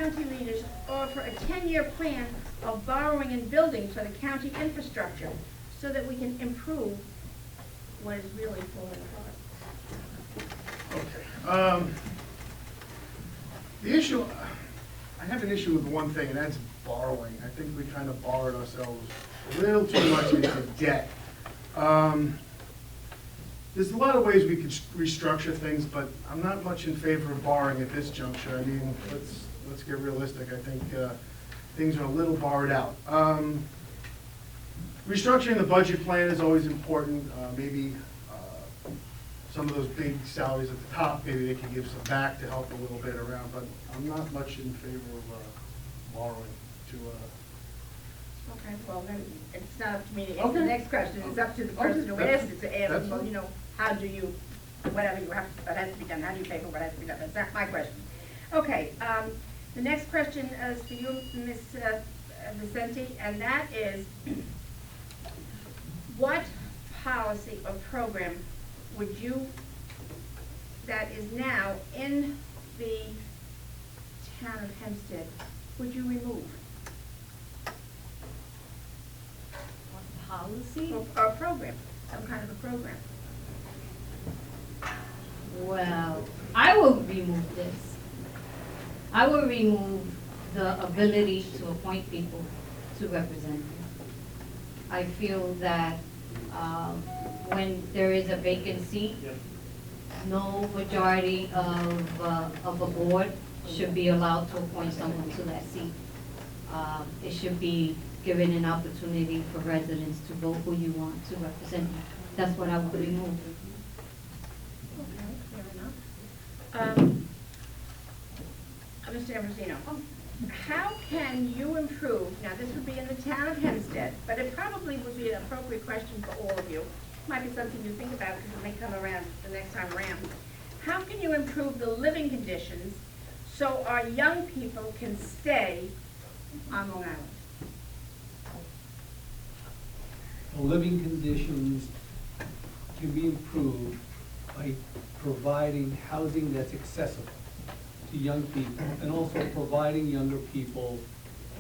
county leaders offer a 10-year plan of borrowing and building for the county infrastructure so that we can improve what is really falling apart. Okay. The issue, I have an issue with one thing, and that's borrowing. I think we kind of borrowed ourselves a little too much into debt. There's a lot of ways we could restructure things, but I'm not much in favor of borrowing at this juncture. I mean, let's get realistic. I think things are a little borrowed out. Restructuring the budget plan is always important. Maybe some of those big salaries at the top, maybe they can give some back to help a little bit around, but I'm not much in favor of borrowing to. Okay, well, then it's not up to me to answer Okay. the next question. It's up to the person who That's- asked it to ask, well, fine. you know, how do you, whatever you have, what has to be done, how do you pay for what has to be done? That's not my question. Okay, the next question is for you, Ms. Vicente, and that is, what policy or program would you, that is now in the town of Hempstead, would you remove? Policy? Or a program, some kind of a program. Well, I will remove this. I will remove the ability to appoint people to represent me. I feel that when there is a vacant seat, no majority of a board should be allowed to appoint someone to that seat. It should be given an opportunity for residents to vote who you want to represent you. That's what I would remove. Okay, fair enough. Mr. Ambrosino, how can you improve, now this would be in the town of Hempstead, but it probably would be an appropriate question for all of you. Might be something you think about because it may come around the next time around. How can you improve the living conditions so our young people can stay on Long Island? The living conditions can be improved by providing housing that's accessible to young people, and also providing younger people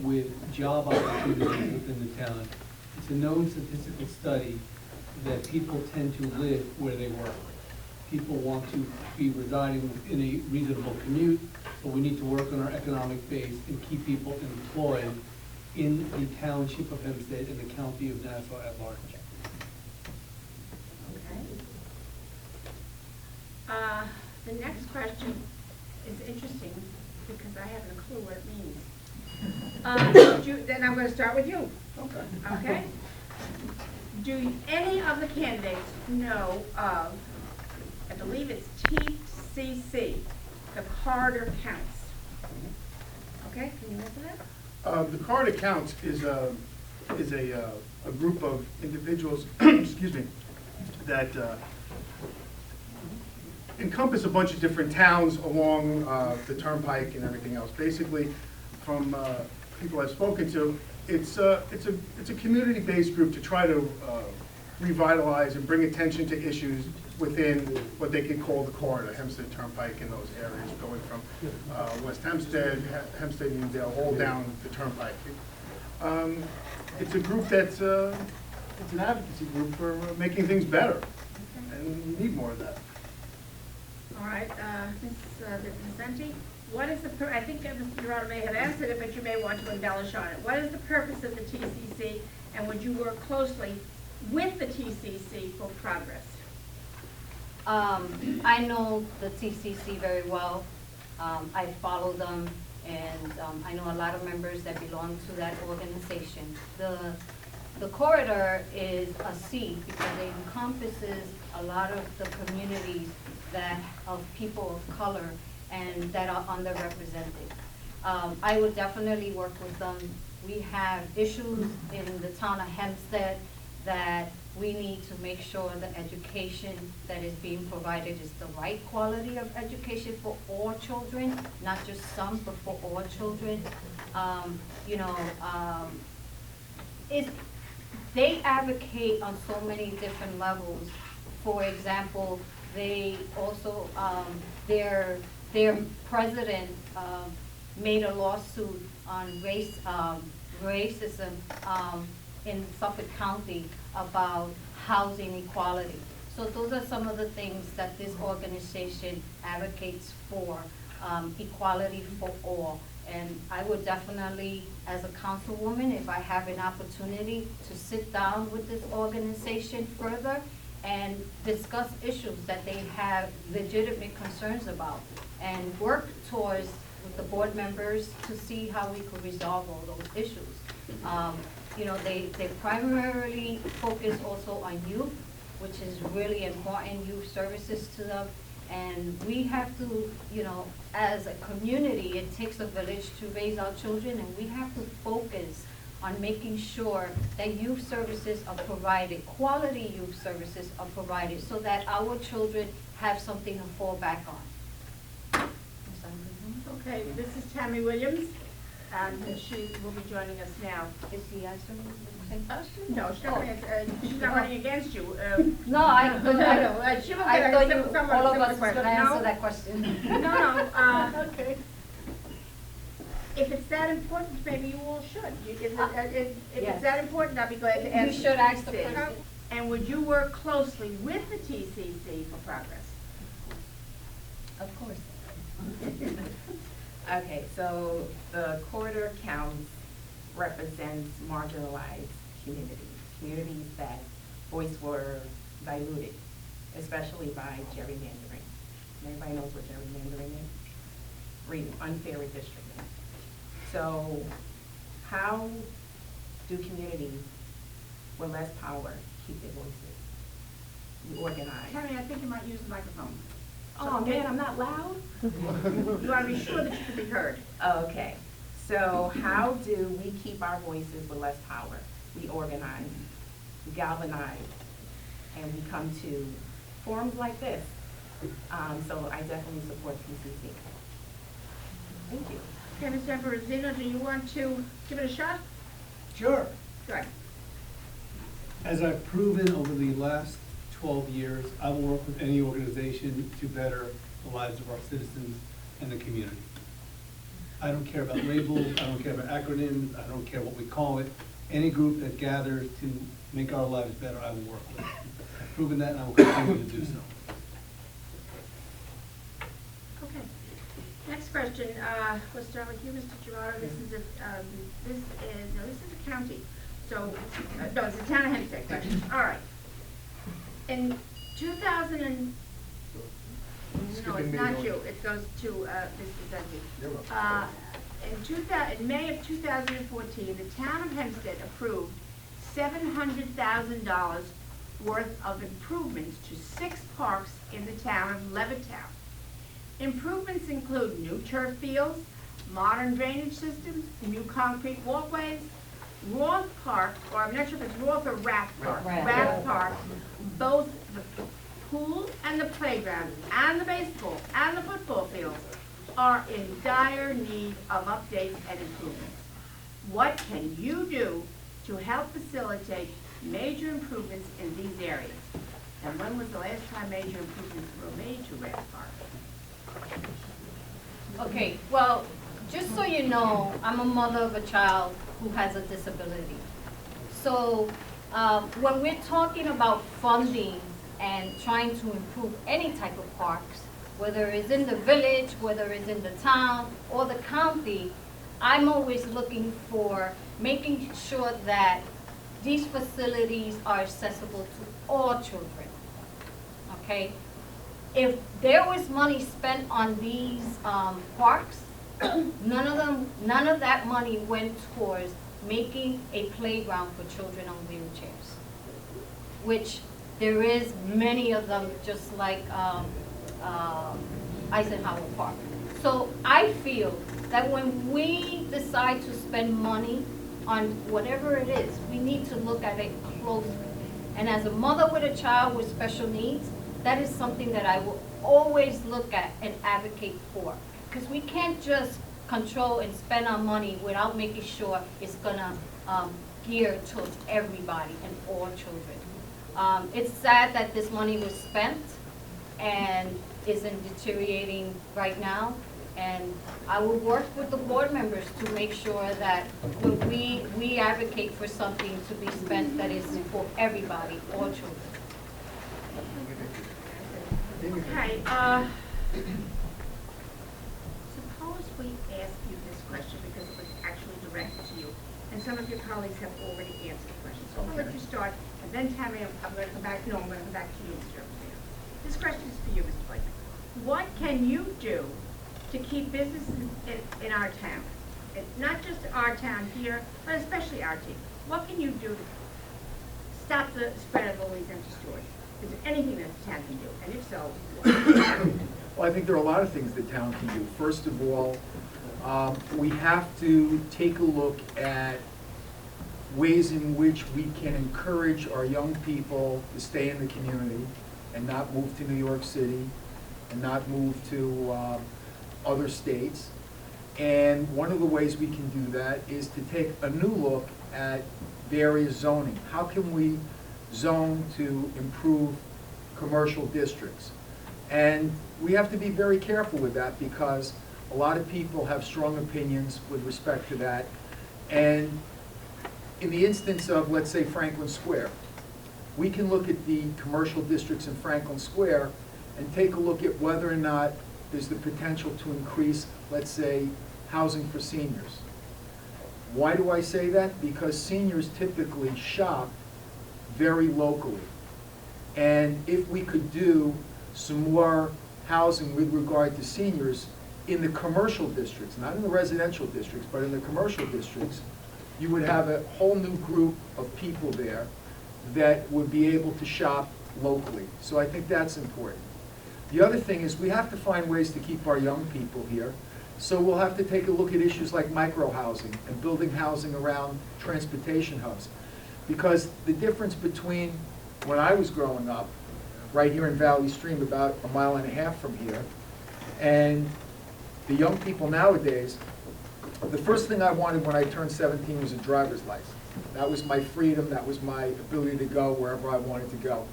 with job opportunities within the town. It's a known statistical study that people tend to live where they work. People want to be residing in a reasonable commute, so we need to work on our economic base and keep people employed in the township of Hempstead and the county of Nassau at large. Okay. The next question is interesting because I haven't a clue what it means. Then I'm going to start with you. Okay. Okay? Do any of the candidates know of, I believe it's TCC, the corridor counts? Okay, can you answer that? The card accounts is a group of individuals, excuse me, that encompass a bunch of different towns along the turnpike and everything else. Basically, from people I've spoken to, it's a community-based group to try to revitalize and bring attention to issues within what they could call the corridor, Hempstead Turnpike and those areas going from West Hempstead, Hempstead, Uniondale, all down the turnpike. It's a group that's it's an advocacy group for making things better, and we need more of that. All right, Ms. Vicente, what is the, I think Mr. Dorado may have answered it, but you may want to embellish on it. What is the purpose of the TCC, and would you work closely with the TCC for progress? I know the TCC very well. I follow them, and I know a lot of members that belong to that organization. The corridor is a seed because it encompasses a lot of the communities that of people of color and that are underrepresented. I would definitely work with them. We have issues in the town of Hempstead that we need to make sure the education that is being provided is the right quality of education for all children, not just some, but for all children. They advocate on so many different levels. For example, they also, their president made a lawsuit on racism in Suffolk County about housing equality. So those are some of the things that this organization advocates for, equality for all. And I would definitely, as a councilwoman, if I have an opportunity to sit down with this organization further and discuss issues that they have legitimate concerns about, and work towards with the board members to see how we could resolve all those issues. You know, they primarily focus also on youth, which is really important, youth services to them. And we have to, you know, as a community, it takes a village to raise our children, and we have to focus on making sure that youth services are provided, quality youth services are provided, so that our children have something to fall back on. Okay, this is Tammy Williams, and she will be joining us now. Is he answering the same question? No, she's not running against you. No, I She will I get thought a you, similar all of us was question. gonna answer No? that question. No, okay. If it's that important, maybe you all should. If Yes. it's that important, I'll be glad to You answer. should ask the TCC. person. And would you work closely with the TCC for progress? Of course. Okay, so the corridor counts represents marginalized communities that voice were diluted, especially by gerrymandering. Everybody knows what gerrymandering is? Unfair redistricting. So how do communities with less power keep their voices? We organize. Tammy, I think you might use the microphone. Oh man, I'm not loud? You want to be sure that you can be heard. Okay, so how do we keep our voices with less power? We organize, we galvanize, and we come to forums like this. So I definitely support PCC. Thank you. Okay, Mr. Ambrosino, do you want to give it a shot? Sure. Good. As I've proven over the last 12 years, I will work with any organization to better the lives of our citizens and the community. I don't care about labels, I don't care about acronyms, I don't care what we call it. Any group that gathers to make our lives better, I will work with. I've proven that, and I will continue to do so. Okay. Next question, we'll start with you, Mr. Gerardo. This is a county. So, no, it's a town of Hempstead question. All right. In 2000 and, no, it's not you, it goes to, Mr. Zunzi. In May of 2014, the town of Hempstead approved $700,000 worth of improvements to 6 parks in the town of Levittown. Improvements include new turf fields, modern drainage systems, new concrete walkways, Roth Park, or I'm not sure if it's Roth or Rath Park, Rath Park, both the pool and the playground and the baseball and the football fields are in dire need of updates and improvements. What can you do to help facilitate major improvements in these areas? And when was the last time major improvements were made to Rath Park? Okay, well, just so you know, I'm a mother of a child who has a disability. So when we're talking about funding and trying to improve any type of parks, whether it's in the village, whether it's in the town or the county, I'm always looking for making sure that these facilities are accessible to all children, okay? If there was money spent on these parks, none of that money went towards making a playground for children on wheelchairs, which there is many of them, just like Eisenhower Park. So I feel that when we decide to spend money on whatever it is, we need to look at it closely. And as a mother with a child with special needs, that is something that I will always look at and advocate for. Because we can't just control and spend our money without making sure it's gonna gear towards everybody and all children. It's sad that this money was spent and isn't deteriorating right now. And I will work with the board members to make sure that when we advocate for something to be spent that is for everybody, all children. Okay, suppose we ask you this question because it was actually directed to you, and some of your colleagues have already answered the question. So I'll let you start, and then Tammy, I'm going to come back, no, I'm going to come back to you, Mr. O'Shea. This question is for you, Mr. Blakeman. What can you do to keep business in our town? It's not just our town here, but especially our team. What can you do to stop the spread of all these empty stores? Is there anything that the town can do? And if so, what? Well, I think there are a lot of things the town can do. First of all, we have to take a look at ways in which we can encourage our young people to stay in the community and not move to New York City and not move to other states. And one of the ways we can do that is to take a new look at various zoning. How can we zone to improve commercial districts? And we have to be very careful with that because a lot of people have strong opinions with respect to that. And in the instance of, let's say, Franklin Square, we can look at the commercial districts in Franklin Square and take a look at whether or not there's the potential to increase, let's say, housing for seniors. Why do I say that? Because seniors typically shop very locally. And if we could do some more housing with regard to seniors in the commercial districts, not in the residential districts, but in the commercial districts, you would have a whole new group of people there that would be able to shop locally. So I think that's important. The other thing is we have to find ways to keep our young people here. So we'll have to take a look at issues like micro-housing and building housing around transportation hubs. Because the difference between when I was growing up, right here in Valley Stream, about a mile and a half from here, and the young people nowadays, the first thing I wanted when I turned 17 was a driver's license. That was my freedom, that was my ability to go wherever I wanted to go.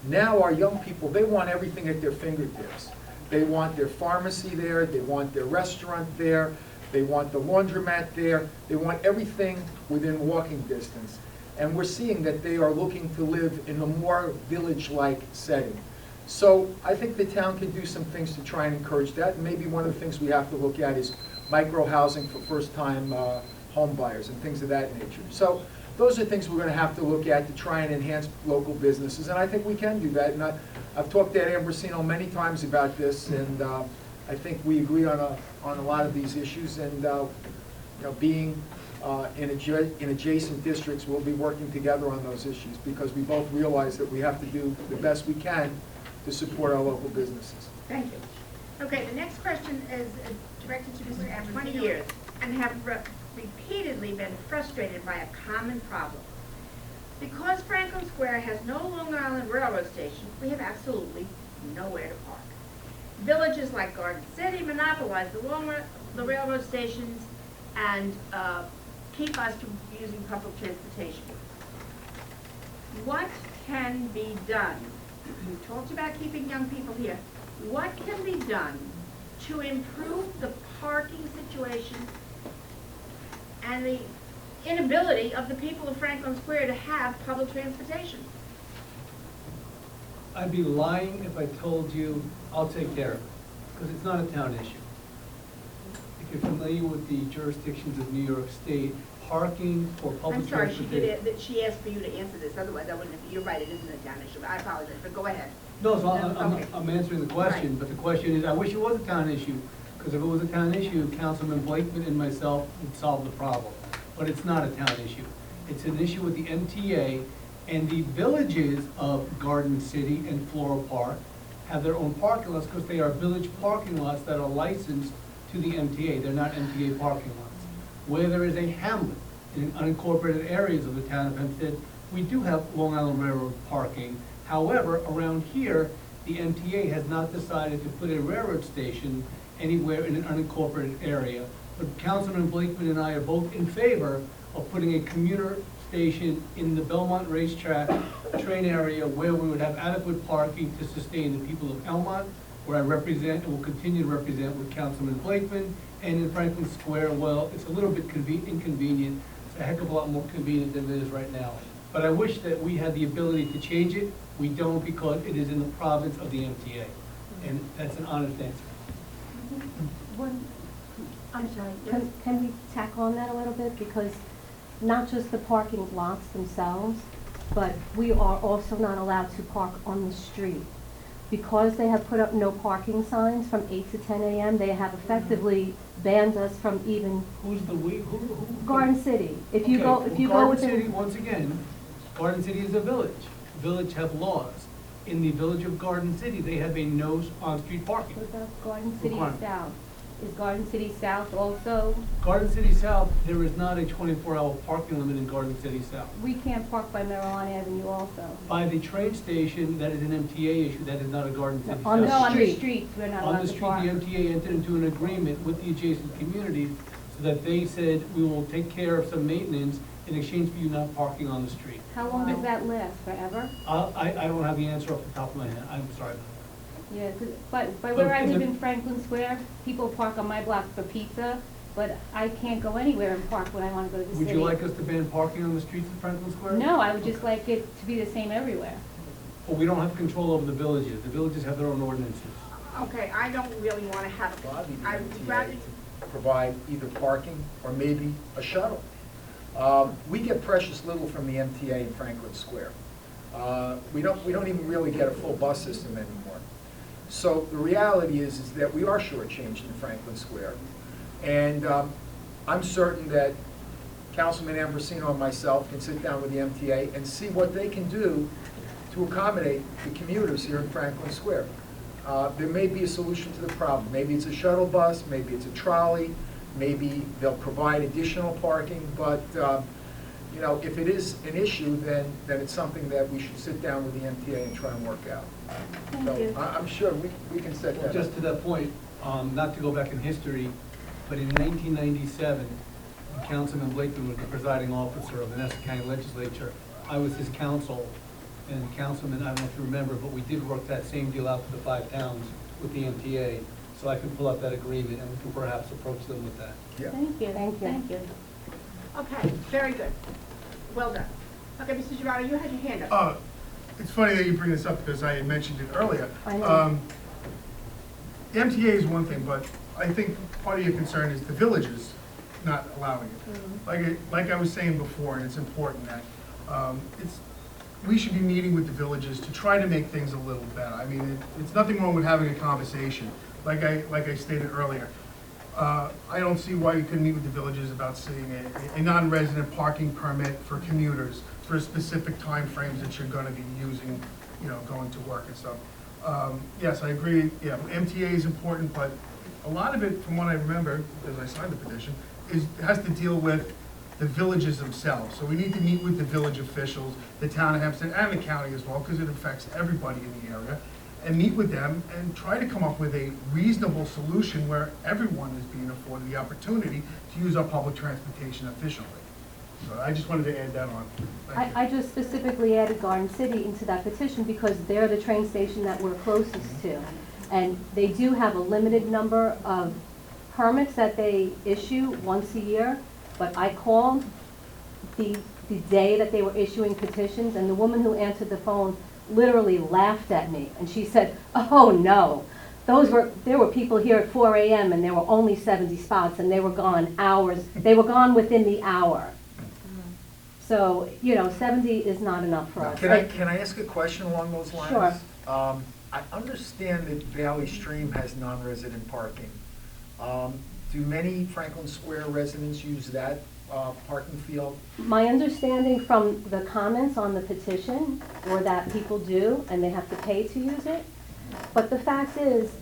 Now our young people, they want everything at their fingertips. They want their pharmacy there, they want their restaurant there, they want the laundromat there, they want everything within walking distance. And we're seeing that they are looking to live in a more village-like setting. So I think the town can do some things to try and encourage that. And maybe one of the things we have to look at is micro-housing for first-time home buyers and things of that nature. So those are things we're going to have to look at to try and enhance local businesses, and I think we can do that. And I've talked to Ed Ambrosino many times about this, and I think we agree on a lot of these issues. And you know, being in adjacent districts, we'll be working together on those issues because we both realize that we have to do the best we can to support our local businesses. Thank you. Okay, the next question is directed to Mr. F. 20 years and have repeatedly been frustrated by a common problem. Because Franklin Square has no Long Island Railroad station, we have absolutely nowhere to park. Villages like Garden City monopolize the railroad stations and keep us from using public transportation. What can be done? We talked about keeping young people here. What can be done to improve the parking situation and the inability of the people of Franklin Square to have public transportation? I'd be lying if I told you I'll take care of it, because it's not a town issue. If you're familiar with the jurisdictions of New York State, parking for public I'm sorry, transportation. she asked for you to answer this, otherwise I wouldn't have, you're right, it isn't a town issue. I apologize, but go ahead. No, so Okay. I'm answering the question, Right. but the question is, I wish it was a town issue, because if it was a town issue, Councilman Blakeman and myself would solve the problem. But it's not a town issue. It's an issue with the MTA, and the villages of Garden City and Floral Park have their own parking lots because they are village parking lots that are licensed to the MTA. They're not MTA parking lots. Where there is a hamlet in unincorporated areas of the town of Hempstead, we do have Long Island Railroad parking. However, around here, the MTA has not decided to put a railroad station anywhere in an unincorporated area. But Councilman Blakeman and I are both in favor of putting a commuter station in the Belmont Racetrack train area where we would have adequate parking to sustain the people of Elmont, where I represent and will continue to represent with Councilman Blakeman, and in Franklin Square, well, it's a little bit inconvenient. It's a heck of a lot more convenient than it is right now. But I wish that we had the ability to change it. We don't, because it is in the province of the MTA, and that's an honest answer. I'm sorry, can we tack on that a little bit? Because not just the parking lots themselves, but we are also not allowed to park on the street. Because they have put up no parking signs from 8 to 10 a.m., they have effectively banned us from even Who's the we, who? Garden City. If you go, Okay, if you well, go Garden City, within, once again, Garden City is a village. Village have laws. In the village of Garden City, they have a no on-street parking. what about Garden City Requirement. South? Is Garden City South also, Garden City South, there is not a 24-hour parking limit in Garden City South. we can't park by Maryland Avenue also? By the train station, that is an MTA issue, that is not a Garden City South. On the No, on the street. street. We're not On allowed the to street, park. the MTA entered into an agreement with the adjacent communities so that they said, we will take care of some maintenance in exchange for you not parking on the street. How long does that last, forever? I don't have the answer off the top of my head, I'm sorry. Yeah, 'cause- but where I is live it- in Franklin Square, people park on my block for pizza, but I can't go anywhere and park when I wanna go to the city. Would you like us to ban parking on the streets of Franklin Square? No, I would just like it to be the same everywhere. Well, we don't have control over the villages. The villages have their own ordinances. Okay, I don't really want to have, Lobby the I would rather, MTA to provide either parking or maybe a shuttle. We get precious little from the MTA in Franklin Square. We don't even really get a full bus system anymore. So the reality is that we are shortchanged in Franklin Square. And I'm certain that Councilman Ambrosino and myself can sit down with the MTA and see what they can do to accommodate the commuters here in Franklin Square. There may be a solution to the problem. Maybe it's a shuttle bus, maybe it's a trolley, maybe they'll provide additional parking, but you know, if it is an issue, then it's something that we should sit down with the MTA and try and work out. Thank you. So I'm sure we can set Well, that just up. to that point, not to go back in history, but in 1997, Councilman Blakeman was the presiding officer of the Nassau County Legislature. I was his counsel, and Councilman, I don't know if you remember, but we did work that same deal out to the 5 towns with the MTA. So I can pull up that agreement and we can perhaps approach them with that. Yeah. Thank you, thank you. okay, very good. Well done. Okay, Mr. Gerardo, you had your hand up. It's funny that you bring this up because I had mentioned it earlier. I know. The MTA is one thing, but I think part of your concern is the villages not allowing it. Like I was saying before, and it's important that we should be meeting with the villages to try to make things a little better. I mean, it's nothing wrong with having a conversation. Like I stated earlier, I don't see why you couldn't meet with the villages about seeing a non-resident parking permit for commuters for specific time frames that you're gonna be using, you know, going to work and stuff. Yes, I agree, yeah, MTA is important, but a lot of it, from what I remember, because I signed the petition, has to deal with the villages themselves. So we need to meet with the village officials, the town of Hempstead, and the county as well, because it affects everybody in the area, and meet with them and try to come up with a reasonable solution where everyone is being afforded the opportunity to use our public transportation efficiently. So I just wanted to add that on. Thank you. I just specifically added Garden City into that petition because they're the train station that we're closest to. And they do have a limited number of permits that they issue once a year, but I called the day that they were issuing petitions, and the woman who answered the phone literally laughed at me, and she said, "Oh, no. There were people here at 4 a.m. and there were only 70 spots, and they were gone hours. They were gone within the hour." So, you know, 70 is not enough for us. Can I ask a question along those lines? Sure. I understand that Valley Stream has non-resident parking. Do many Franklin Square residents use that parking field? My understanding from the comments on the petition were that people do, and they have to pay to use it. But the fact is,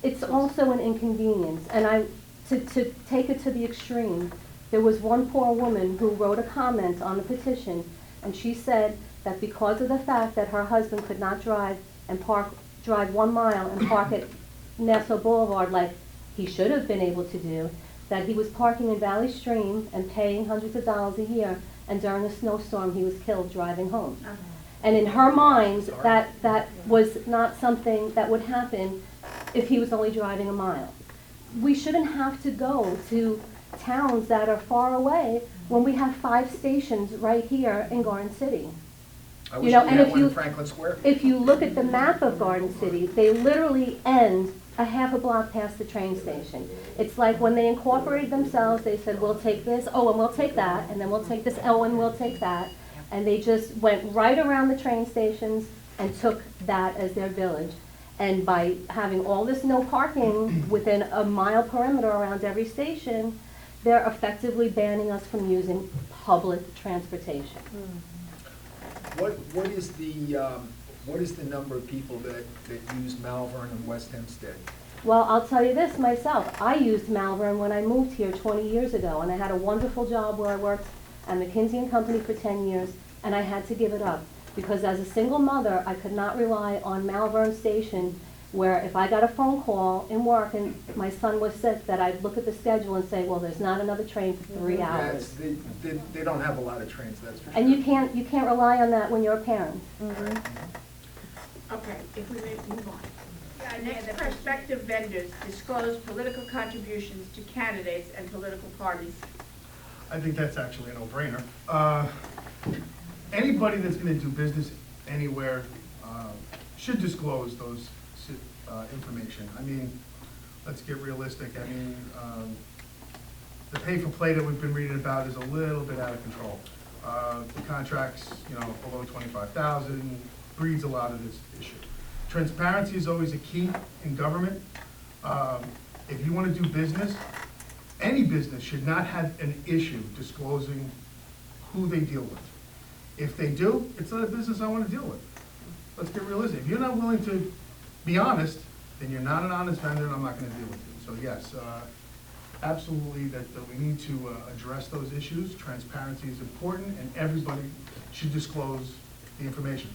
it's also an inconvenience. And to take it to the extreme, there was one poor woman who wrote a comment on the petition, and she said that because of the fact that her husband could not drive 1 mile and park at Nassau Boulevard like he should have been able to do, that he was parking in Valley Stream and paying hundreds of dollars a year, and during a snowstorm, he was killed driving home. And in her mind, that was not something that would happen if he was only driving a mile. We shouldn't have to go to towns that are far away when we have 5 stations right here in Garden City. I You wish we know, and had if one in you- Franklin Square. If you look at the map of Garden City, they literally end a half a block past the train station. It's like when they incorporated themselves, they said, we'll take this, oh, and we'll take that, and then we'll take this, oh, and we'll take that. And they just went right around the train stations and took that as their village. And by having all this no parking within a mile perimeter around every station, they're effectively banning us from using public transportation. What is the number of people that use Malvern and West Hempstead? Well, I'll tell you this myself. I used Malvern when I moved here 20 years ago, and I had a wonderful job where I worked at McKinsey & Company for 10 years, and I had to give it up. Because as a single mother, I could not rely on Malvern Station, where if I got a phone call in work and my son was sick, that I'd look at the schedule and say, well, there's not another train for 3 hours. They don't have a lot of trains, that's for sure. And you can't rely on that when you're a parent. Okay, if we may move on. Next, prospective vendors disclose political contributions to candidates and political parties. I think that's actually a no-brainer. Anybody that's gonna do business anywhere should disclose those information. I mean, let's get realistic. I mean, the pay-for-play that we've been reading about is a little bit out of control. The contracts, below 25,000 breeds a lot of this issue. Transparency is always a key in government. If you want to do business, any business should not have an issue disclosing who they deal with. If they do, it's not a business I want to deal with. Let's get realistic. If you're not willing to be honest, then you're not an honest vendor, and I'm not going to deal with you. So yes, absolutely that we need to address those issues. Transparency is important, and everybody should disclose the information.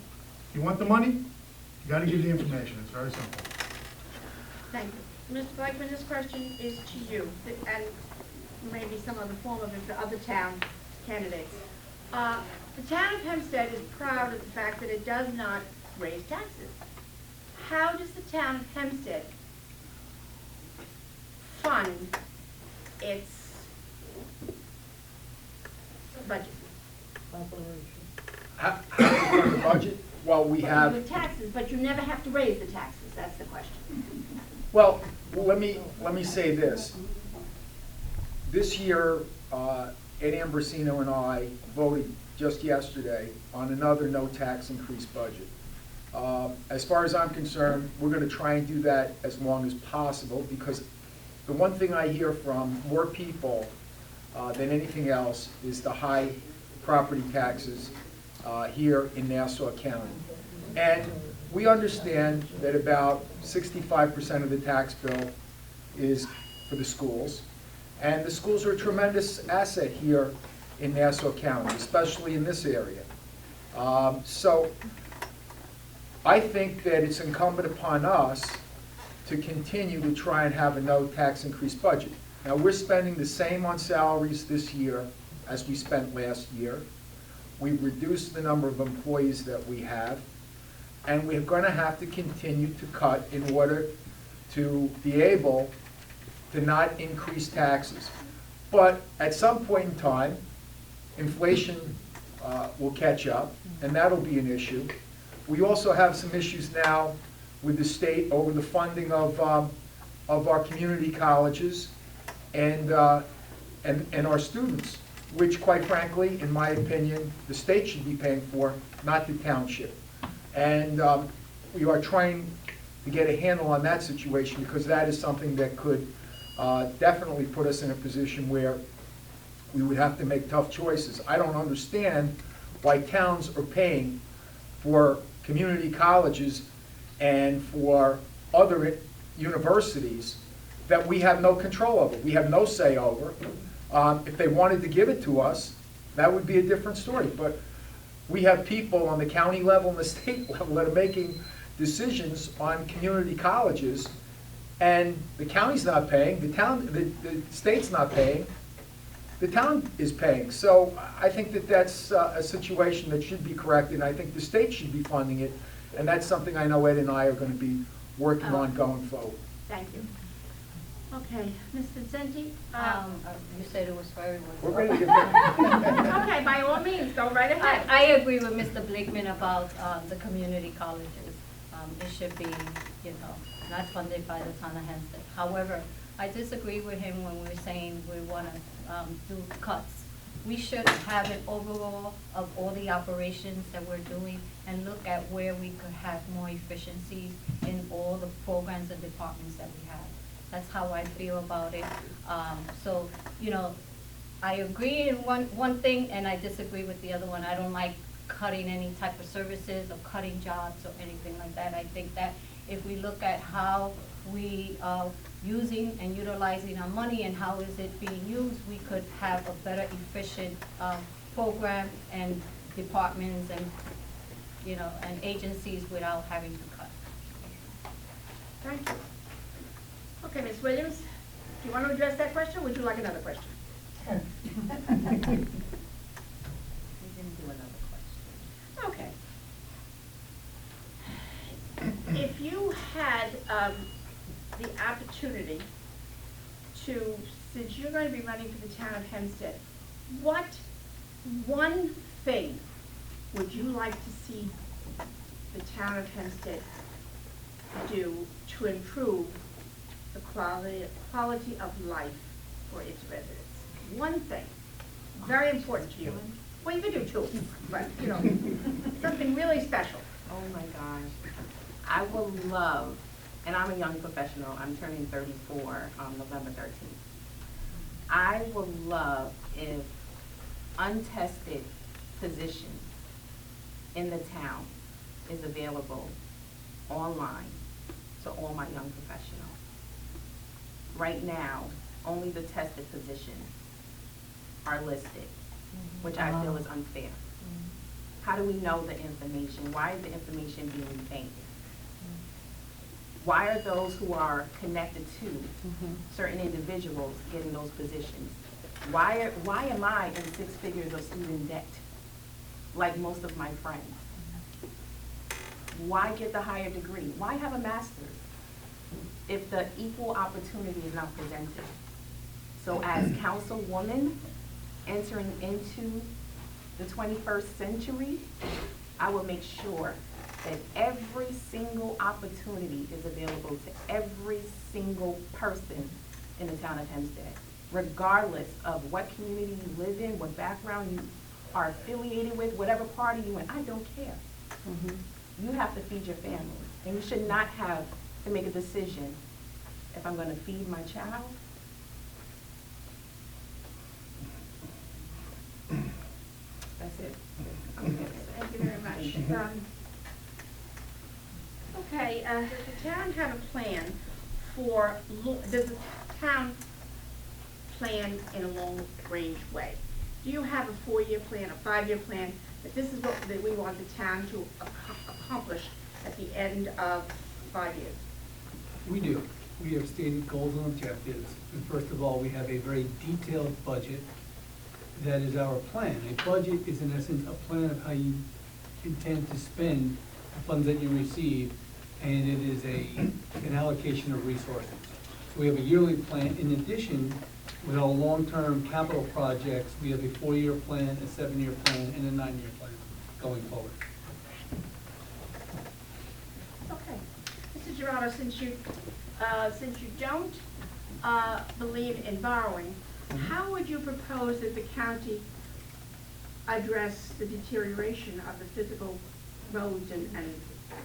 If you want the money, you got to give the information. It's very simple. Thank you. Mr. Blackman, this question is to you, and maybe some other form of it for other town candidates. The town of Hempstead is proud of the fact that it does not raise taxes. How does the town of Hempstead fund its budget? How do we fund the budget? Well, we have. With taxes, but you never have to raise the taxes, that's the question. Well, let me say this. This year, Ed Ambrosino and I voted just yesterday on another no tax increase budget. As far as I'm concerned, we're going to try and do that as long as possible, because the one thing I hear from more people than anything else is the high property taxes here in Nassau County. And we understand that about 65% of the tax bill is for the schools. And the schools are a tremendous asset here in Nassau County, especially in this area. So I think that it's incumbent upon us to continue to try and have a no tax increase budget. Now, we're spending the same on salaries this year as we spent last year. We've reduced the number of employees that we have, and we're going to have to continue to cut in order to be able to not increase taxes. But at some point in time, inflation will catch up, and that'll be an issue. We also have some issues now with the state over the funding of our community colleges and our students, which quite frankly, in my opinion, the state should be paying for, not the township. And we are trying to get a handle on that situation, because that is something that could definitely put us in a position where we would have to make tough choices. I don't understand why towns are paying for community colleges and for other universities that we have no control over. We have no say over. If they wanted to give it to us, that would be a different story. But we have people on the county level and the state level that are making decisions on community colleges, and the county's not paying, the state's not paying, the town is paying. So I think that that's a situation that should be corrected, and I think the state should be funding it, and that's something I know Ed and I are going to be working on going forward. Thank you. Okay, Ms. Vincenti? You said it was for everyone. We're ready to get back. Okay, by all means, go right ahead. I agree with Mr. Blakeman about the community colleges. It should be, not funded by the town of Hempstead. However, I disagree with him when we're saying we want to do cuts. We should have an overall of all the operations that we're doing and look at where we could have more efficiencies in all the programs and departments that we have. That's how I feel about it. So, I agree in one thing and I disagree with the other one. I don't like cutting any type of services or cutting jobs or anything like that. I think that if we look at how we are using and utilizing our money and how is it being used, we could have a better efficient program and departments and, and agencies without having to cut. Thank you. Okay, Ms. Williams, do you want to address that question, or would you like another question? We didn't do another question. Okay. If you had the opportunity to, since you're going to be running for the town of Hempstead, what one thing would you like to see the town of Hempstead do to improve the quality of life for its residents? One thing, very important to you. Well, you could do two, but, something really special. Oh my gosh. I would love, and I'm a young professional, I'm turning 34 on November 13th. I would love if untested positions in the town is available online to all my young professionals. Right now, only the tested positions are listed, which I feel is unfair. How do we know the information? Why is the information being retained? Why are those who are connected to certain individuals getting those positions? Why am I in 6 figures of student debt, like most of my friends? Why get the higher degree? Why have a master's if the equal opportunity is not presented? So as councilwoman entering into the 21st century, I will make sure that every single opportunity is available to every single person in the town of Hempstead, regardless of what community you live in, what background you are affiliated with, whatever party you're in. I don't care. You have to feed your family, and you should not have to make a decision if I'm going to feed my child. That's it. Thank you very much. Okay, does the town have a plan does the town plan in a long-range way? Do you have a 4-year plan, a 5-year plan, that this is what that we want the town to accomplish at the end of 5 years? We do. We have stated goals and objectives. And first of all, we have a very detailed budget. That is our plan. A budget is in essence a plan of how you intend to spend the funds that you receive, and it is an allocation of resources. So we have a yearly plan. In addition, with our long-term capital projects, we have a 4-year plan, a 7-year plan, and a 9-year plan going forward. Okay. Mrs. Gerardo, since you don't believe in borrowing, how would you propose that the county address the deterioration of the physical roads and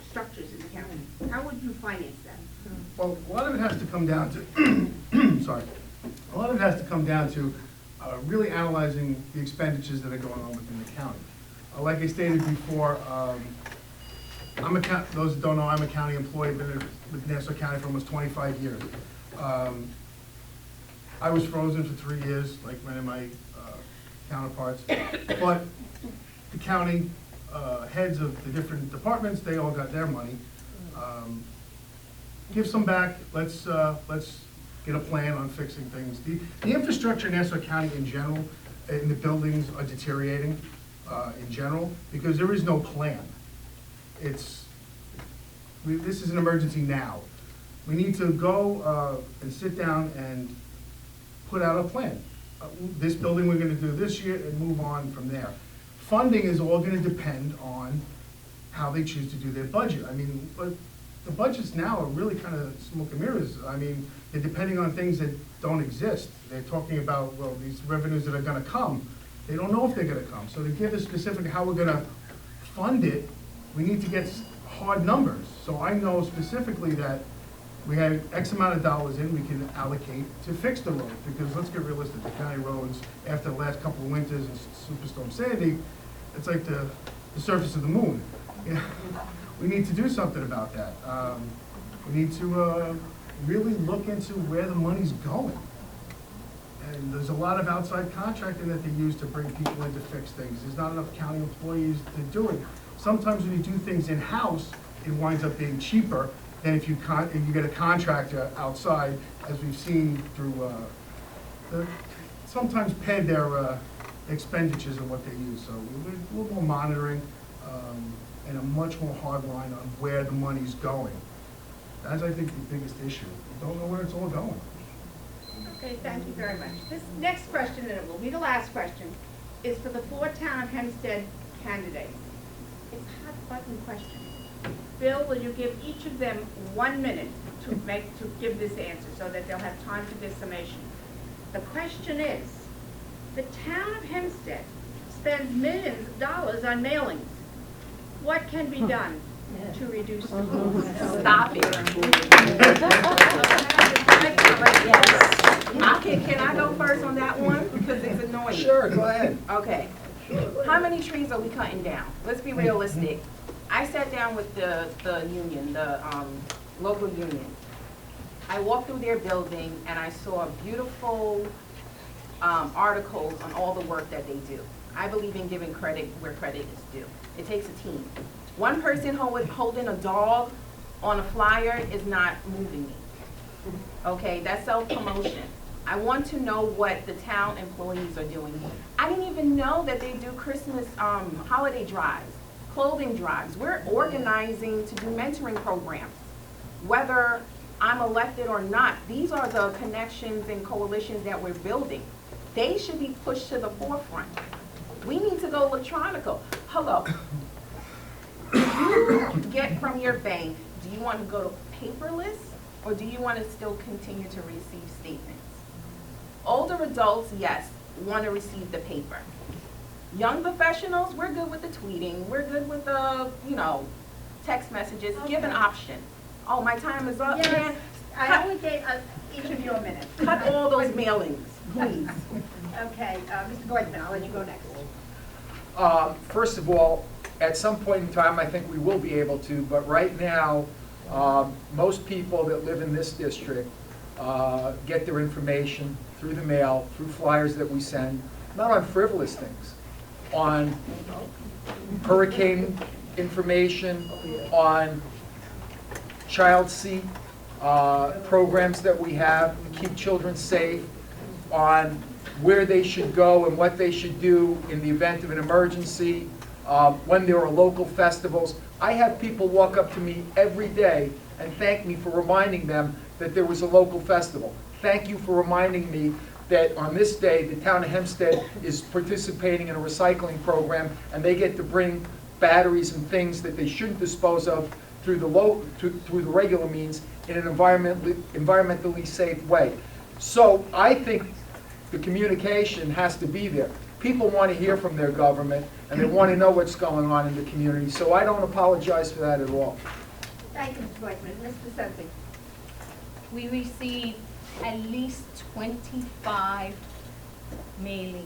structures in the county? How would you finance that? Well, a lot of it has to come down to, sorry, a lot of it has to come down to really analyzing the expenditures that are going on within the county. Like I stated before, those that don't know, I'm a county employee, been with Nassau County for almost 25 years. I was frozen for 3 years, like many of my counterparts, but the county heads of the different departments, they all got their money. Give some back, let's get a plan on fixing things. The infrastructure in Nassau County in general, and the buildings are deteriorating in general, because there is no plan. This is an emergency now. We need to go and sit down and put out a plan. This building we're gonna do this year and move on from there. Funding is all gonna depend on how they choose to do their budget. I mean, but the budgets now are really kind of smoke and mirrors. I mean, they're depending on things that don't exist. They're talking about, well, these revenues that are gonna come. They don't know if they're gonna come. So to give us specific how we're gonna fund it, we need to get hard numbers. So I know specifically that we have X amount of dollars in, we can allocate to fix the roads, because let's get realistic, the county roads, after the last couple of winters and Superstorm Sandy, it's like the surface of the moon. You know, we need to do something about that. We need to really look into where the money's going. And there's a lot of outside contracting that they use to bring people in to fix things. There's not enough county employees to do it. Sometimes when you do things in-house, it winds up being cheaper than if you get a contractor outside, as we've seen through, sometimes pay their expenditures of what they use. So we're a little more monitoring and a much more hard line on where the money's going. That's, I think, the biggest issue. We don't know where it's all going. Okay, thank you very much. This next question, and it will be the last question, is for the 4 Town of Hempstead candidates. It's a hot button question. Bill, will you give each of them 1 minute to give this answer so that they'll have time for this summation? The question is, the town of Hempstead spends millions of dollars on mailings. What can be done to reduce the cost? Stop it. Can I go first on that one? Because it's annoying. Sure, go ahead. Okay. How many trees are we cutting down? Let's be realistic. I sat down with the union, the local union. I walked through their building and I saw beautiful articles on all the work that they do. I believe in giving credit where credit is due. It takes a team. One person holding a dog on a flyer is not moving me. Okay, that's self-promotion. I want to know what the town employees are doing. I didn't even know that they do Christmas holiday drives, clothing drives. We're organizing to do mentoring programs. Whether I'm elected or not, these are the connections and coalitions that we're building. They should be pushed to the forefront. We need to go electronical. Hello. You get from your bank, do you want to go to paperless or do you want to still continue to receive statements? Older adults, yes, want to receive the paper. Young professionals, we're good with the tweeting. We're good with the, text messages. Okay. Give an option. Oh, my time is up. Yes, Man, I only gave each of you a minute. cut all those mailings, please. Okay, Mr. Goldman, I'll let you go next. First of all, at some point in time, I think we will be able to, but right now, most people that live in this district get their information through the mail, through flyers that we send, not on frivolous things, on hurricane information, on child seat programs that we have to keep children safe, on where they should go and what they should do in the event of an emergency, when there are local festivals. I have people walk up to me every day and thank me for reminding them that there was a local festival. Thank you for reminding me that on this day, the town of Hempstead is participating in a recycling program and they get to bring batteries and things that they shouldn't dispose of through the regular means in an environmentally safe way. So I think the communication has to be there. People want to hear from their government and they want to know what's going on in the community. So I don't apologize for that at all. Thank you, Mr. Goldman. Mr. Sensi. We receive at least 25 mailings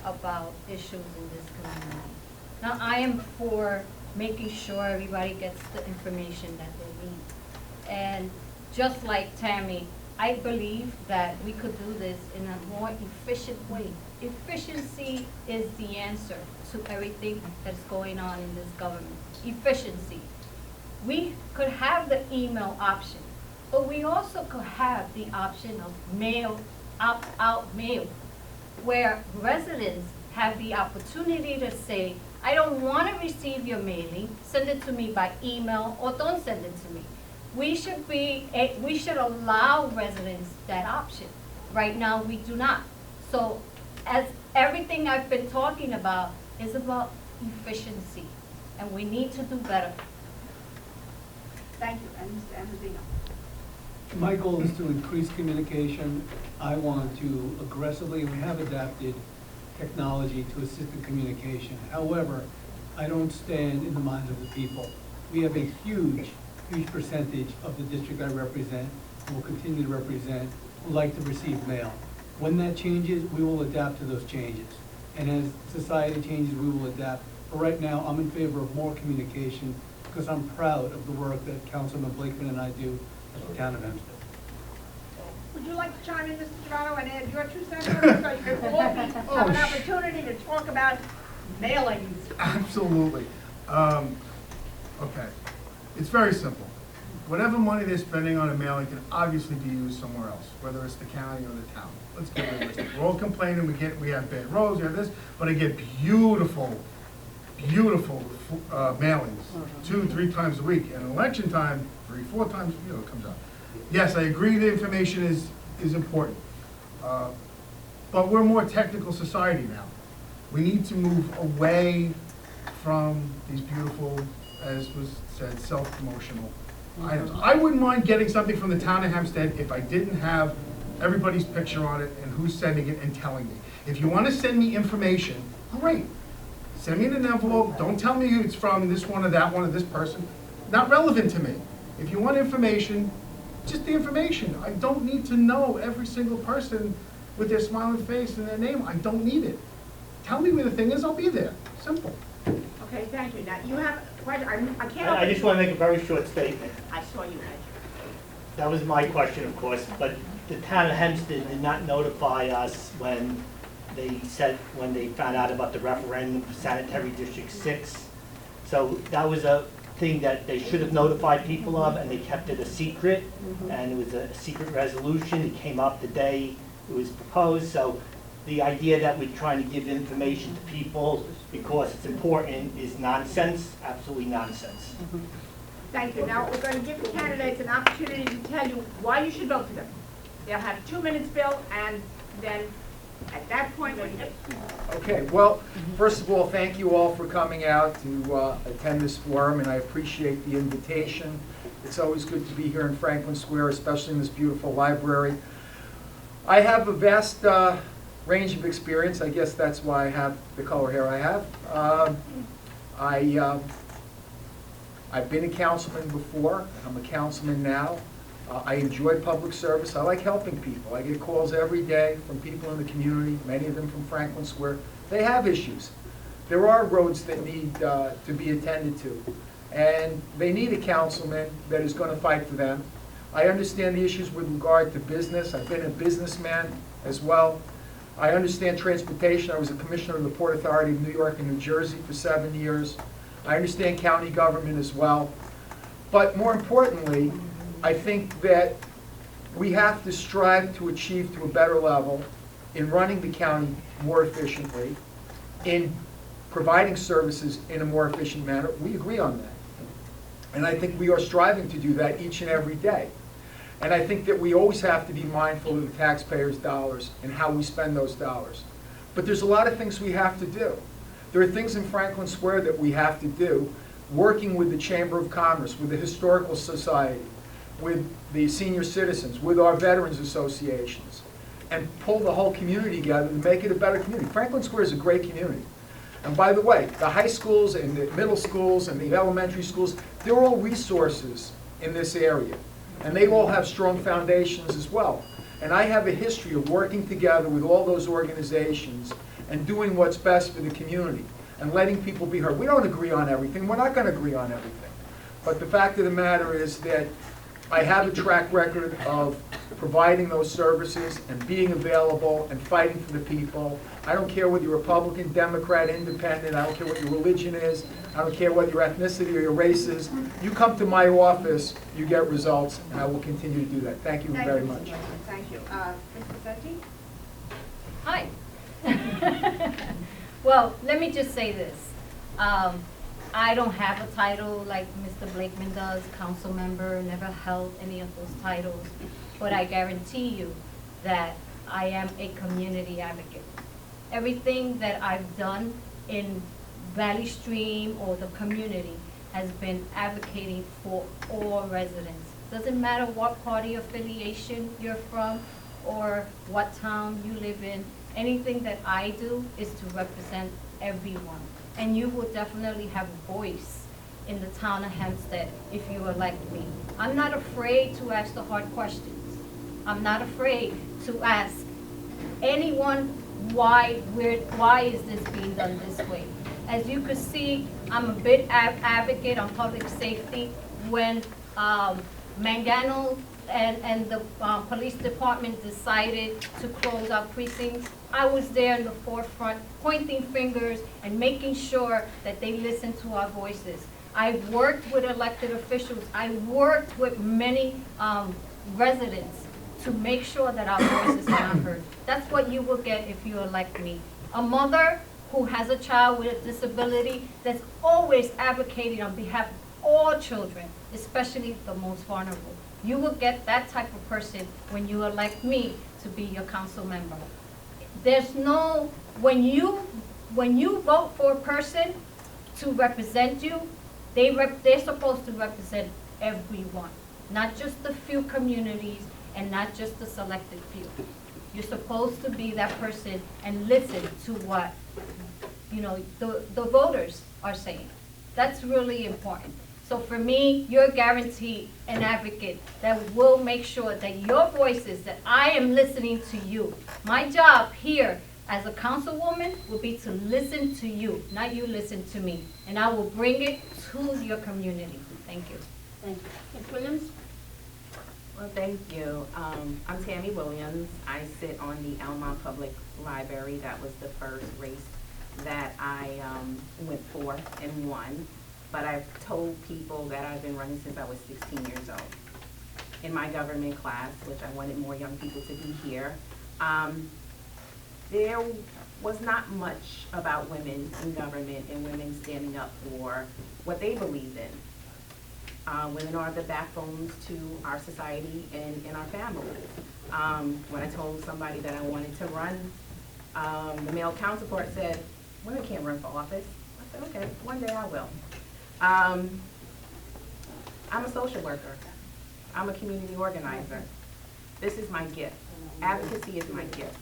about issues in this community. Now, I am for making sure everybody gets the information that they need. And just like Tammy, I believe that we could do this in a more efficient way. Efficiency is the answer to everything that's going on in this government. Efficiency. We could have the email option, but we also could have the option of mail, opt-out mail, where residents have the opportunity to say, I don't want to receive your mailing, send it to me by email or don't send it to me. we should allow residents that option. Right now, we do not. So as everything I've been talking about is about efficiency, and we need to do better. Thank you, and Mr. Ambrosino. My goal is to increase communication. I want to aggressively, and we have adapted technology to assist in communication. However, I don't stand in the minds of the people. We have a huge percentage of the district I represent, and will continue to represent, who like to receive mail. When that changes, we will adapt to those changes. And as society changes, we will adapt. But right now, I'm in favor of more communication because I'm proud of the work that Councilman Blakeman and I do at the town of Hempstead. Would you like to chime in, Mr. Gerardo, and add your 2 cents on it, so you can all have an opportunity to talk about mailings? Absolutely. Okay, it's very simple. Whatever money they're spending on a mailing can obviously be used somewhere else, whether it's the county or the town. Let's get realistic. We're all complaining, we have bad roads, we have this, but I get beautiful mailings 2-3 times a week. And election time, 3-4 times, it comes out. Yes, I agree the information is important. But we're a more technical society now. We need to move away from these beautiful, as was said, self-promotional items. I wouldn't mind getting something from the town of Hempstead if I didn't have everybody's picture on it and who's sending it and telling me. If you want to send me information, great. Send me in an envelope. Don't tell me it's from this one or that one or this person. Not relevant to me. If you want information, just the information. I don't need to know every single person with their smiling face and their name. I don't need it. Tell me where the thing is, I'll be there. Simple. Okay, thank you. Now, you have, I can't. I just want to make a very short statement. I saw you, Ed. That was my question, of course, but the town of Hempstead did not notify us when they found out about the referendum for Sanitary District 6. So that was a thing that they should have notified people of, and they kept it a secret, and it was a secret resolution. It came up the day it was proposed, so the idea that we're trying to give information to people because it's important is nonsense, absolutely nonsense. Thank you. Now, we're going to give the candidates an opportunity to tell you why you should vote for them. They'll have 2 minutes, Bill, and then at that point, when you get... Okay, well, first of all, thank you all for coming out to attend this forum, and I appreciate the invitation. It's always good to be here in Franklin Square, especially in this beautiful library. I have a vast range of experience. I guess that's why I have the color hair I have. I've been a councilman before. I'm a councilman now. I enjoy public service. I like helping people. I get calls every day from people in the community, many of them from Franklin Square. They have issues. There are roads that need to be attended to, and they need a councilman that is going to fight for them. I understand the issues with regard to business. I've been a businessman as well. I understand transportation. I was a commissioner of the Port Authority of New York and New Jersey for 7 years. I understand county government as well. But more importantly, I think that we have to strive to achieve to a better level in running the county more efficiently, in providing services in a more efficient manner. We agree on that. And I think we are striving to do that each and every day. And I think that we always have to be mindful of the taxpayers' dollars and how we spend those dollars. But there's a lot of things we have to do. There are things in Franklin Square that we have to do, working with the Chamber of Commerce, with the Historical Society, with the senior citizens, with our veterans associations, and pull the whole community together and make it a better community. Franklin Square is a great community. And by the way, the high schools and the middle schools and the elementary schools, they're all resources in this area. And they all have strong foundations as well. And I have a history of working together with all those organizations and doing what's best for the community and letting people be heard. We don't agree on everything. We're not going to agree on everything. But the fact of the matter is that I have a track record of providing those services and being available and fighting for the people. I don't care whether you're Republican, Democrat, Independent. I don't care what your religion is. I don't care what your ethnicity or your race is. You come to my office, you get results, and I will continue to do that. Thank you very much. Thank you. Mr. Setti? Hi. Well, let me just say this. I don't have a title like Mr. Blakeman does, council member, never held any of those titles. But I guarantee you that I am a community advocate. Everything that I've done in Valley Stream or the community has been advocating for all residents. Doesn't matter what party affiliation you're from or what town you live in. Anything that I do is to represent everyone. And you will definitely have a voice in the town of Hempstead if you elect me. I'm not afraid to ask the hard questions. I'm not afraid to ask anyone why is this being done this way. As you could see, I'm a big advocate on public safety. When Mangano and the police department decided to close our precincts, I was there in the forefront, pointing fingers and making sure that they listened to our voices. I've worked with elected officials. I worked with many residents to make sure that our voices are heard. That's what you will get if you elect me. A mother who has a child with a disability that's always advocating on behalf of all children, especially the most vulnerable. You will get that type of person when you elect me to be your council member. There's no, when you vote for a person to represent you, they're supposed to represent everyone, not just the few communities and not just the selected few. You're supposed to be that person and listen to what the voters are saying. That's really important. So for me, you're guaranteed an advocate that will make sure that your voices, that I am listening to you. My job here as a councilwoman will be to listen to you, not you listen to me. And I will bring it to your community. Thank you. Thank you. Ms. Williams? Well, thank you. I'm Tammy Williams. I sit on the Elmont Public Library. That was the first race that I went for and won. But I've told people that I've been running since I was 16 years old. In my government class, which I wanted more young people to be here, there was not much about women in government and women standing up for what they believed in. Women are the backbones to our society and in our families. When I told somebody that I wanted to run, the male counterpart said, women can't run for office. I said, okay, one day I will. I'm a social worker. I'm a community organizer. This is my gift. Advocacy is my gift.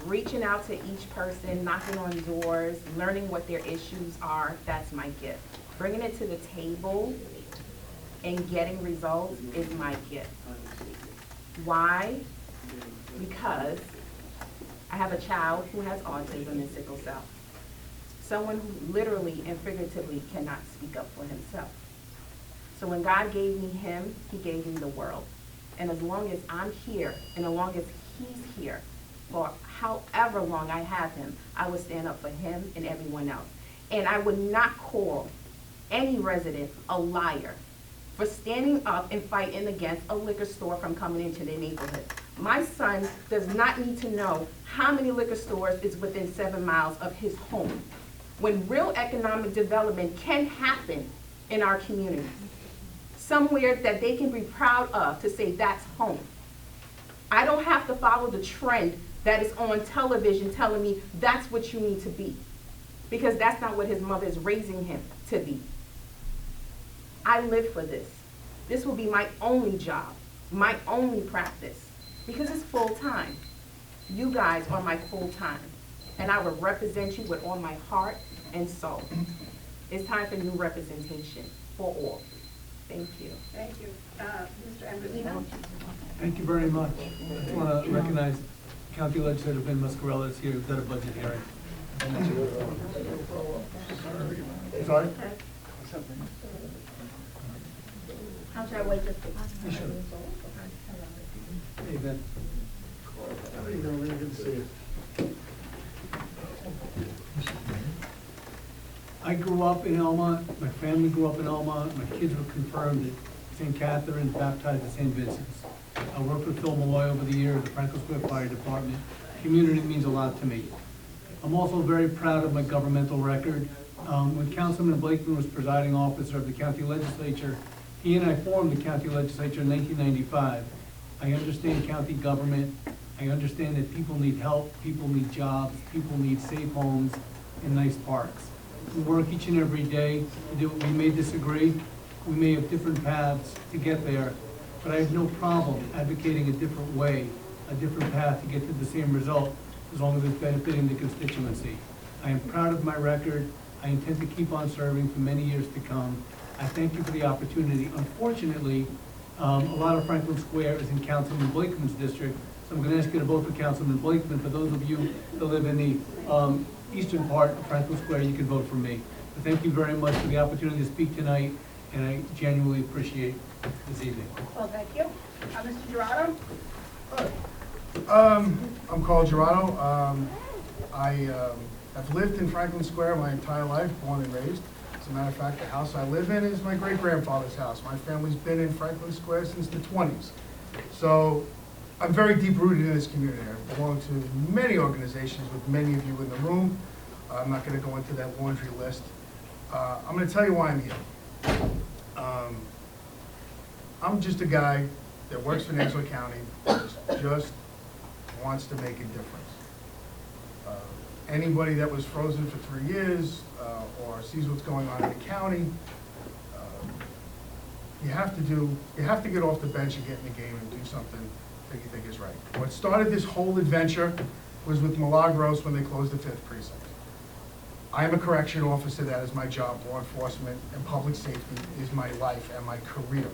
Reaching out to each person, knocking on doors, learning what their issues are, that's my gift. Bringing it to the table and getting results is my gift. Why? Because I have a child who has autism and sickle cell. Someone who literally and figuratively cannot speak up for himself. So when God gave me him, he gave me the world. And as long as I'm here, and as long as he's here, for however long I have him, I would stand up for him and everyone else. And I would not call any resident a liar for standing up and fighting against a liquor store from coming into their neighborhood. My son does not need to know how many liquor stores is within 7 miles of his home, when real economic development can happen in our community. Somewhere that they can be proud of to say that's home. I don't have to follow the trend that is on television telling me that's what you need to be, because that's not what his mother is raising him to be. I live for this. This will be my only job, my only practice, because it's full time. You guys are my full time, and I will represent you with all my heart and soul. It's time for new representation for all. Thank you. Thank you. Mr. Ambrosino? Thank you very much. I just want to recognize County Legislator Ben Muscarella is here. We've got a budget hearing. Sorry? How should I wait just You should. Hey, Ben. How you doing? Really good to see you. I grew up in Elmont, my family grew up in Elmont, my kids were confirmed at St. Catharines, baptized at St. Vincent's. I worked with Phil Malloy over the years, the Franklin Square Fire Department. Community means a lot to me. I'm also very proud of my governmental record. When Councilman Blakeman was presiding officer of the county legislature, he and I formed the county legislature in 1995. I understand county government. I understand that people need help, people need jobs, people need safe homes and nice parks. We work each and every day to do it. We may disagree, we may have different paths to get there, but I have no problem advocating a different way, a different path to get to the same result, as long as it's benefiting the constituency. I am proud of my record. I intend to keep on serving for many years to come. I thank you for the opportunity. Unfortunately, a lot of Franklin Square is in Councilman Blakeman's district, so I'm going to ask you to vote for Councilman Blakeman. For those of you that live in the eastern part of Franklin Square, you can vote for me. But thank you very much for the opportunity to speak tonight, and I genuinely appreciate this evening. Well, thank you. Mr. Gerardo? I'm Carl Gerardo. I have lived in Franklin Square my entire life, born and raised. As a matter of fact, the house I live in is my great-grandfather's house. My family's been in Franklin Square since the 20s. So I'm very deep-rooted in this community. I belong to many organizations with many of you in the room. I'm not going to go into that laundry list. I'm going to tell you why I'm here. I'm just a guy that works for Nassau County, just wants to make a difference. Anybody that was frozen for 3 years or sees what's going on in the county, you have to get off the bench and get in the game and do something that you think is right. What started this whole adventure was with Milagros when they closed the 5th precinct. I am a correction officer, that is my job. Law enforcement and public safety is my life and my career.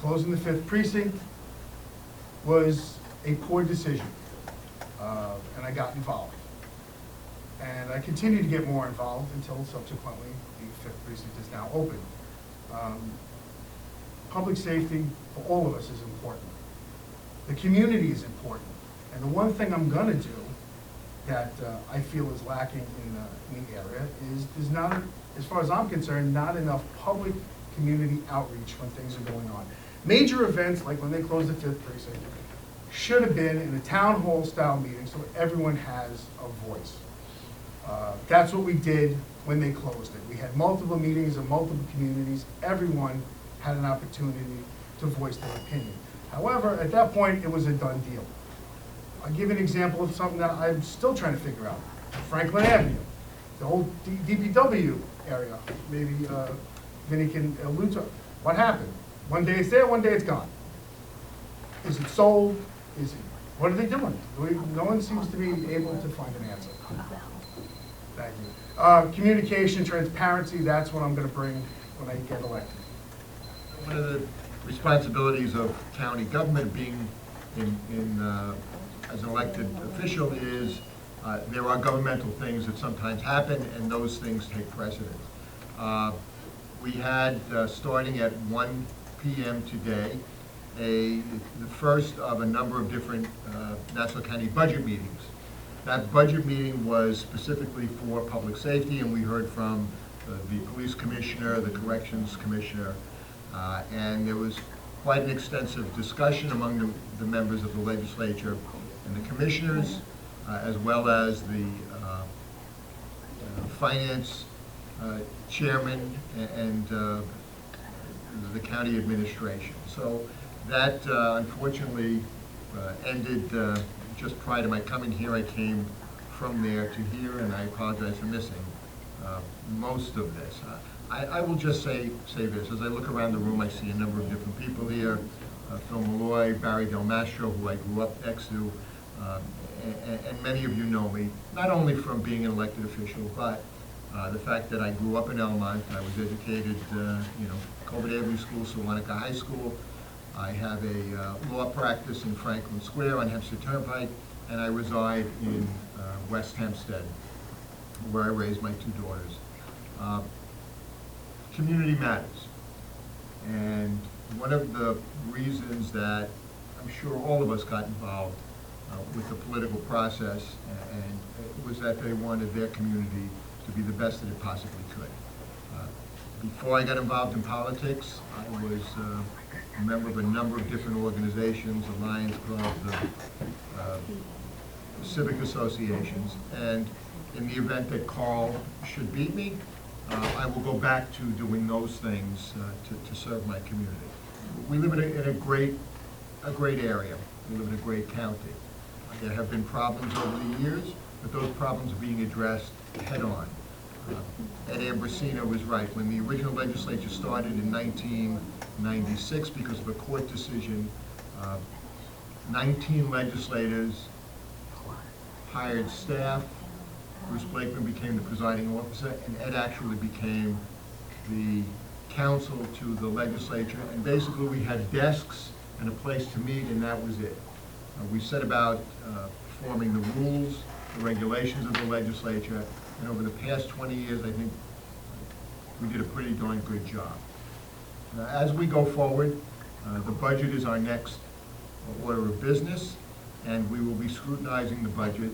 Closing the 5th precinct was a poor decision, and I got involved. And I continued to get more involved until subsequently the 5th precinct is now open. Public safety for all of us is important. The community is important. And the one thing I'm gonna do that I feel is lacking in the area is there's not, as far as I'm concerned, not enough public community outreach when things are going on. Major events, like when they closed the 5th precinct, should have been in a town hall style meeting so everyone has a voice. That's what we did when they closed it. We had multiple meetings in multiple communities. Everyone had an opportunity to voice their opinion. However, at that point, it was a done deal. I'll give you an example of something that I'm still trying to figure out. Franklin Avenue, the old DPW area. Maybe Vinny can allude to it. What happened? One day it's there, one day it's gone. Is it sold? Is it? What are they doing? No one seems to be able to find an answer. Thank you. Communication, transparency, that's what I'm going to bring when I get elected. One of the responsibilities of county government being as an elected official is there are governmental things that sometimes happen, and those things take precedence. We had, starting at 1 p.m. today, the first of a number of different Nassau County budget meetings. That budget meeting was specifically for public safety, and we heard from the police commissioner, the corrections commissioner, and there was quite an extensive discussion among the members of the legislature and the commissioners, as well as the finance chairman and the county administration. So that unfortunately ended just prior to my coming here. I came from there to here, and I apologize for missing most of this. I will just say this. As I look around the room, I see a number of different people here. Phil Malloy, Barry Del Mastro, who I grew up next to, and many of you know me, not only from being an elected official, but the fact that I grew up in Elmont. I was educated, Colbert Avenue School, Sewanaka High School. I have a law practice in Franklin Square on Hempstead Turnpike, and I reside in West Hempstead, where I raised my 2 daughters. Community matters. And one of the reasons that I'm sure all of us got involved with the political process and was that they wanted their community to be the best that it possibly could. Before I got involved in politics, I was a member of a number of different organizations, the Lions Club, the civic associations. And in the event that Carl should beat me, I will go back to doing those things to serve my community. We live in a great area. We live in a great county. There have been problems over the years, but those problems are being addressed head-on. Ed Ambrosino was right. When the original legislature started in 1996, because of a court decision, 19 legislators hired staff. Bruce Blakeman became the presiding officer, and Ed actually became the counsel to the legislature. And basically, we had desks and a place to meet, and that was it. We set about forming the rules, the regulations of the legislature, and over the past 20 years, I think we did a pretty darn good job. As we go forward, the budget is our next order of business, and we will be scrutinizing the budget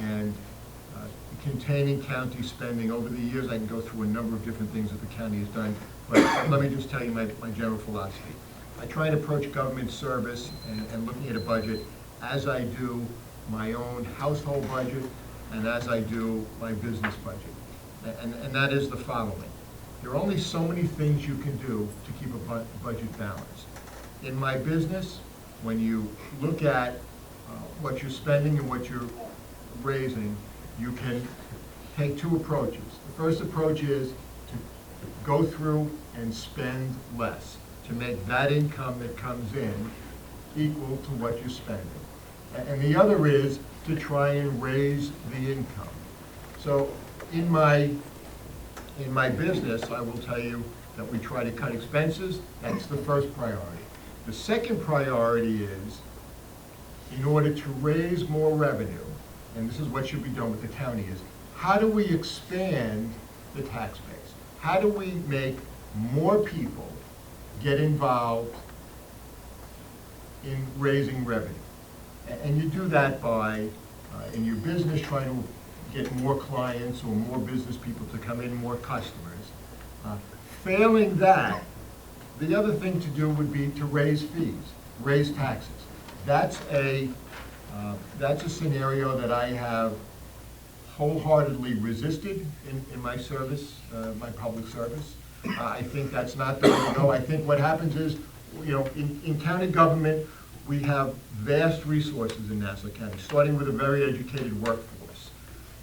and containing county spending. Over the years, I can go through a number of different things that the county has done, but let me just tell you my general philosophy. I try to approach government service and looking at a budget as I do my own household budget and as I do my business budget. And that is the following. There are only so many things you can do to keep a budget balanced. In my business, when you look at what you're spending and what you're raising, you can take two approaches. The first approach is to go through and spend less, to make that income that comes in equal to what you're spending. And the other is to try and raise the income. So in my business, I will tell you that we try to cut expenses. That's the first priority. The second priority is, in order to raise more revenue, and this is what should be done with the county, is how do we expand the tax base? How do we make more people get involved in raising revenue? And you do that by, in your business, trying to get more clients or more business people to come in, more customers. Failing that, the other thing to do would be to raise fees, raise taxes. That's a scenario that I have wholeheartedly resisted in my service, my public service. I think that's not the way to go. I think what happens is, in county government, we have vast resources in Nassau County, starting with a very educated workforce.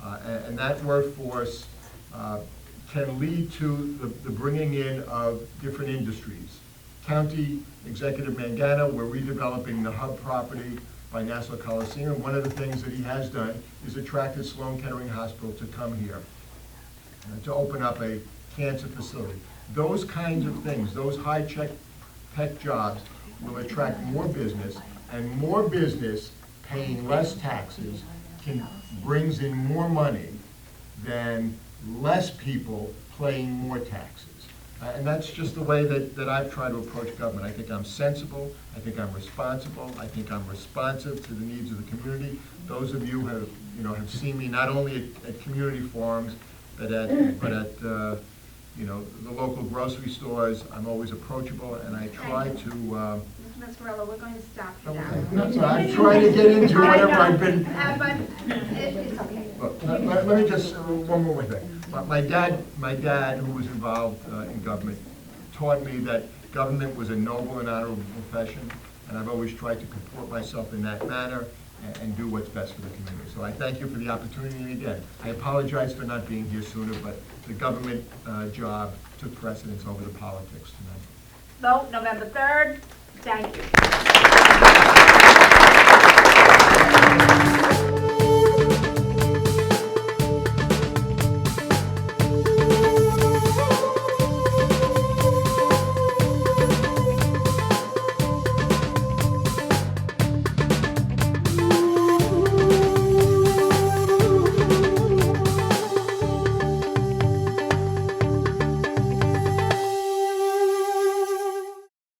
And that workforce can lead to the bringing in of different industries. County Executive Mangano, we're redeveloping the hub property by Nassau Coliseum. One of the things that he has done is attracted Sloan Kettering Hospital to come here, to open up a cancer facility. Those kinds of things, those high-tech jobs will attract more business, and more business paying less taxes brings in more money than less people paying more taxes. And that's just the way that I've tried to approach government. I think I'm sensible, I think I'm responsible, I think I'm responsive to the needs of the community. Those of you have seen me not only at community forums, but at the local grocery stores. I'm always approachable, and I try to. Mr. Mascarello, we're going to stop you now. Okay. No, so I'm trying to get into whatever I've been. But it's okay. Look, let me just, one more thing. My dad, who was involved in government, taught me that government was a noble and honorable profession, and I've always tried to comport myself in that manner and do what's best for the community. So I thank you for the opportunity, and again, I apologize for not being here sooner, but the government job took precedence over the politics tonight. Vote November 3rd. Thank you.